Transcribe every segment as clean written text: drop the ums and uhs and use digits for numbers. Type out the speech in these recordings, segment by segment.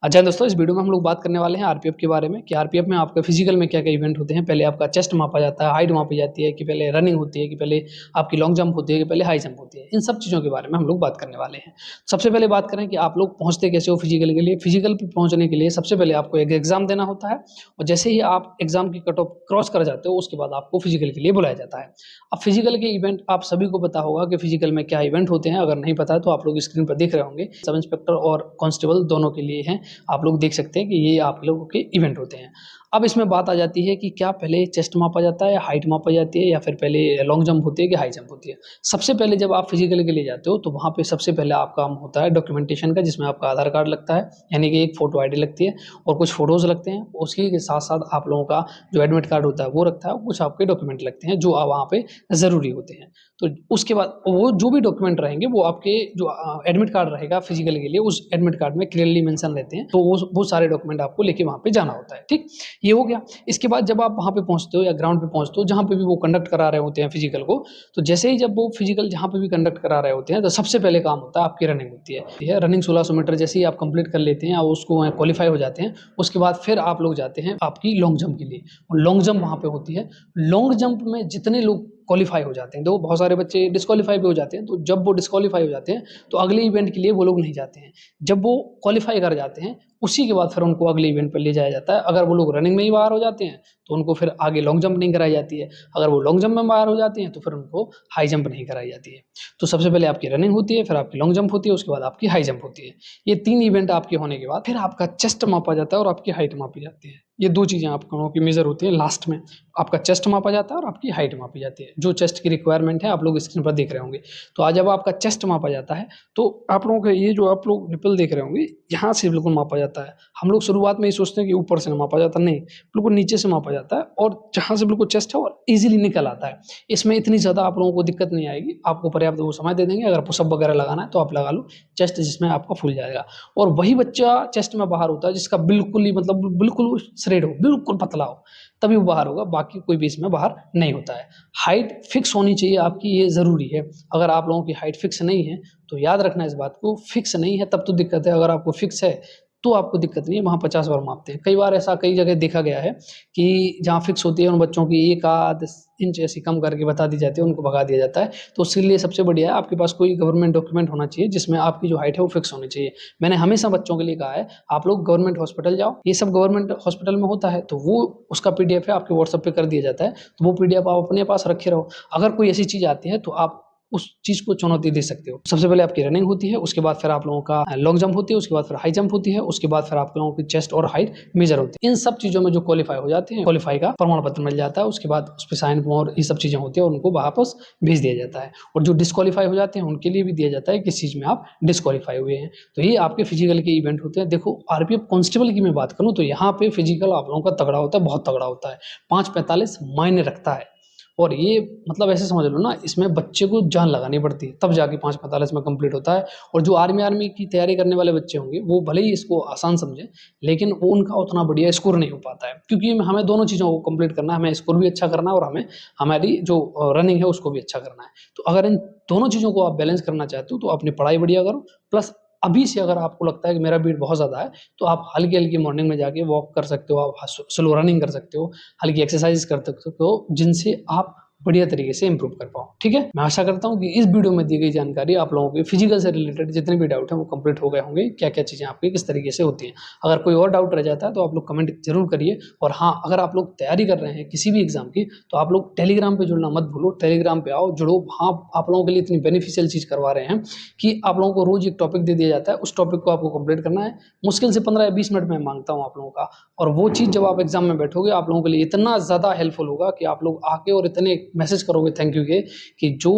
अच्छा दोस्तों, इस वीडियो में हम लोग बात करने वाले हैं आरपीएफ के बारे में कि आरपीएफ में आपका फिजिकल में क्या-क्या इवेंट होते हैं। पहले आपका चेस्ट मापा जाता है, हाइट मापी जाती है कि पहले रनिंग होती है कि पहले आपकी लॉन्ग जंप होती है कि पहले हाई जंप होती है। इन सब चीज़ों के बारे में हम लोग बात करने वाले हैं। सबसे पहले बात करें कि आप लोग पहुँचते कैसे हो फिजिकल के लिए। फिजिकल पे पहुँचने के लिए सबसे पहले आपको एक एग्ज़ाम देना होता है और जैसे ही आप एग्ज़ाम की कट ऑफ क्रॉस कर जाते हो, उसके बाद आपको फिजिकल के लिए बुलाया जाता है। अब फिजिकल के इवेंट आप सभी को पता होगा कि फिजिकल में क्या इवेंट होते हैं। अगर नहीं पता है तो आप लोग स्क्रीन पर देख रहे होंगे। सब इंस्पेक्टर और कांस्टेबल दोनों के लिए हैं। आप लोग देख सकते हैं कि ये आप लोगों के इवेंट होते हैं। अब इसमें बात आ जाती है कि क्या पहले चेस्ट मापा जाता है या हाइट मापा जाती है या फिर पहले लॉन्ग जंप होती है कि हाई जंप होती है। सबसे पहले जब आप फिजिकल के लिए जाते हो तो वहाँ पे सबसे पहले आपका काम होता है डॉक्यूमेंटेशन का, जिसमें आपका आधार कार्ड लगता है, यानी कि एक फ़ोटो आईडी लगती है और कुछ फ़ोटोज़ लगते हैं। उसी के साथ-साथ आप लोगों का जो एडमिट कार्ड होता है वो रखता है और कुछ आपके डॉक्यूमेंट लगते हैं जो वहाँ पे ज़रूरी होते हैं। तो उसके बाद वो जो भी डॉक्यूमेंट रहेंगे वो आपके जो एडमिट कार्ड रहेगा फिजिकल के लिए, उस एडमिट कार्ड में क्लियरली मेंशन रहते हैं। तो वो सारे डॉक्यूमेंट आपको लेके वहाँ पे जाना होता है, ठीक? ये हो गया। इसके बाद जब आप वहाँ पे पहुँचते हो या ग्राउंड पे पहुँचते हो, जहाँ पे भी वो कंडक्ट करा रहे होते हैं फिजिकल को, तो जैसे ही जब वो फिजिकल जहाँ पे भी कंडक्ट करा रहे होते हैं, तो सबसे पहले काम होता है आपकी रनिंग होती है। रनिंग 1600 मीटर जैसे ही आप कंप्लीट कर लेते हैं और उसको क्वालीफाई हो जाते हैं, उसके बाद फिर आप लोग जाते हैं आपकी लॉन्ग जंप के लिए और लॉन्ग जंप वहाँ पे होती है। लॉन्ग जंप में जितने लोग क्वालीफाई हो जाते हैं, देखो बहुत सारे बच्चे डिस्क्वालीफाई भी हो जाते हैं, तो जब वो डिस्क्वालीफाई हो जाते हैं, तो अगले इवेंट के लिए वो लोग नहीं जाते हैं। जब वो क्वालीफाई कर जाते हैं, उसी के बाद फिर उनको अगले इवेंट पर ले जाया जाता है। अगर वो लोग रनिंग में ही बाहर हो जाते हैं, तो उनको फिर आगे लॉन्ग जंप नहीं कराई जाती है। अगर वो लॉन्ग जंप में बाहर हो जाते हैं, तो फिर उनको हाई जंप नहीं कराई जाती है। तो सबसे पहले आपकी रनिंग होती है, फिर आपकी लॉन्ग जंप होती है, उसके बाद आपकी हाई जंप होती है। ये 3 इवेंट आपके होने के बाद फिर आपका चेस्ट मापा जाता है और आपकी हाइट मापी जाती है। ये 2 चीज़ें आप लोगों की मेज़र होती है लास्ट में। आपका चेस्ट मापा जाता है और आपकी हाइट मापी जाती है। जो चेस्ट की रिक्वायरमेंट है, आप लोग स्क्रीन पर देख रहे होंगे। तो आज जब आपका चेस्ट मापा जाता है, तो आप लोगों का ये जो आप लोग निप्पल देख रहे होंगे, यहाँ से बिल्कुल मापा जाता है। हम लोग शुरुआत में ये सोचते हैं कि ऊपर से मापा जाता है, नहीं, बिल्कुल नीचे से मापा जाता है और जहाँ से बिल्कुल चेस्ट है और ईज़िली निकल आता है। इसमें इतनी ज़्यादा आप लोगों को दिक्कत नहीं आएगी। आपको पर्याप्त वो समय दे देंगे, अगर पुशअप वगैरह लगाना है तो आप लगा लो, चेस्ट जिसमें आपका फूल जाएगा। और वही बच्चा चेस्ट में बाहर होता है जिसका बिल्कुल ही मतलब बिल्कुल श्रेड हो, बिल्कुल पतला हो, तभी वो बाहर होगा, बाकी कोई भी इसमें बाहर नहीं होता है। हाइट फिक्स होनी चाहिए आपकी, ये ज़रूरी है। अगर आप लोगों की हाइट फिक्स नहीं है, तो याद रखना इस बात को, फिक्स नहीं है तब तो दिक्कत है, अगर आपको फिक्स है, तो आपको दिक्कत नहीं है, वहाँ 50 बार मापते हैं। कई बार ऐसा कई जगह देखा गया है कि जहाँ फिक्स होती है उन बच्चों की 1 आध इंच ऐसी कम करके बता दी जाती है, उनको भगा दिया जाता है। तो उसके लिए सबसे बढ़िया है आपके पास कोई गवर्नमेंट डॉक्यूमेंट होना चाहिए जिसमें आपकी जो हाइट है वो फिक्स होनी चाहिए। मैंने हमेशा बच्चों के लिए कहा है, आप लोग गवर्नमेंट हॉस्पिटल जाओ, ये सब गवर्नमेंट हॉस्पिटल में होता है, तो वो उसका पीडीएफ है आपके व्हाट्सएप पे कर दिया जाता है, तो वो पीडीएफ आप अपने पास रखे रहो। अगर कोई ऐसी चीज़ आती है तो आप उस चीज़ को चुनौती दे सकते हो। सबसे पहले आपकी रनिंग होती है, उसके बाद फिर आप लोगों का लॉन्ग जंप होती है, उसके बाद फिर हाई जंप होती है, उसके बाद फिर आप लोगों की चेस्ट और हाइट मेजर होती है। इन सब चीज़ों में जो क्वालीफाई हो जाते हैं, क्वालीफाई का प्रमाण पत्र मिल जाता है, उसके बाद उस पे साइन और ये सब चीज़ें होती है, उनको वापस भेज दिया जाता है। और जो डिस्क्वालीफाई हो जाते हैं उनके लिए भी दिया जाता है किस चीज़ में आप डिस्क्वालीफाई हुए हैं। तो ये आपके फिजिकल के इवेंट होते हैं। देखो आरपीएफ कांस्टेबल की मैं बात करूँ तो यहाँ पे फिजिकल आप लोगों का तगड़ा होता है, बहुत तगड़ा होता है। 5:45 मायने रखता है। और ये मतलब ऐसे समझ लो ना, इसमें बच्चे को जान लगानी पड़ती है, तब जाके 5:45 में कंप्लीट होता है। और जो आर्मी की तैयारी करने वाले बच्चे होंगे, वो भले ही इसको आसान समझें, लेकिन वो उनका उतना बढ़िया स्कोर नहीं हो पाता है, क्योंकि हमें दोनों चीज़ों को कंप्लीट करना है, हमें स्कोर भी अच्छा करना है और हमें हमारी जो रनिंग है उसको भी अच्छा करना है। तो अगर इन दोनों चीज़ों को आप बैलेंस करना चाहते हो, तो अपनी पढ़ाई बढ़िया करो, प्लस अभी से अगर आपको लगता है कि मेरा वेट बहुत ज़्यादा है, तो आप हल्की-हल्की मॉर्निंग में जाके वॉक कर सकते हो, आप स्लो रनिंग कर सकते हो, हल्की एक्सरसाइज़ कर सकते हो, जिनसे आप बढ़िया तरीके से इम्प्रूव कर पाओ, ठीक है? मैं आशा करता हूँ कि इस वीडियो में दी गई जानकारी आप लोगों के फिजिकल से रिलेटेड जितने भी डाउट हैं वो कंप्लीट हो गए होंगे, क्या-क्या चीज़ें आपकी किस तरीके से होती हैं। अगर कोई और डाउट रह जाता है तो आप लोग कमेंट ज़रूर करिए। और हाँ, अगर आप लोग तैयारी कर रहे हैं किसी भी एग्ज़ाम की, तो आप लोग टेलीग्राम पे जुड़ना मत भूलो, टेलीग्राम पे आओ, जुड़ो। वहाँ आप लोगों के लिए इतनी बेनिफिशियल चीज़ करवा रहे हैं कि आप लोगों को रोज़ एक टॉपिक दे दिया जाता है, उस टॉपिक को आपको कंप्लीट करना है। मुश्किल से 15 या 20 मिनट मैं माँगता हूँ आप लोगों का, और वो चीज़ जब आप एग्ज़ाम में बैठोगे, आप लोगों के लिए इतना ज़्यादा हेल्पफुल होगा कि आप लोग आके और इतने मैसेज करोगे थैंक यू के, कि जो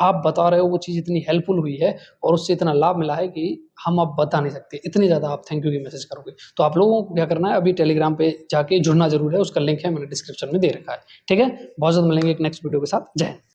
आप बता रहे हो वो चीज़ इतनी हेल्पफुल हुई है और उससे इतना लाभ मिला है कि हम अब बता नहीं सकते। इतनी ज़्यादा आप थैंक यू के मैसेज करोगे। तो आप लोगों को क्या करना है, अभी टेलीग्राम पे जाके जुड़ना ज़रूर है, उसका लिंक है मैंने डिस्क्रिप्शन में दे रखा है। ठीक है? बहुत जल्द मिलेंगे एक नेक्स्ट वीडियो के साथ। जय हिंद।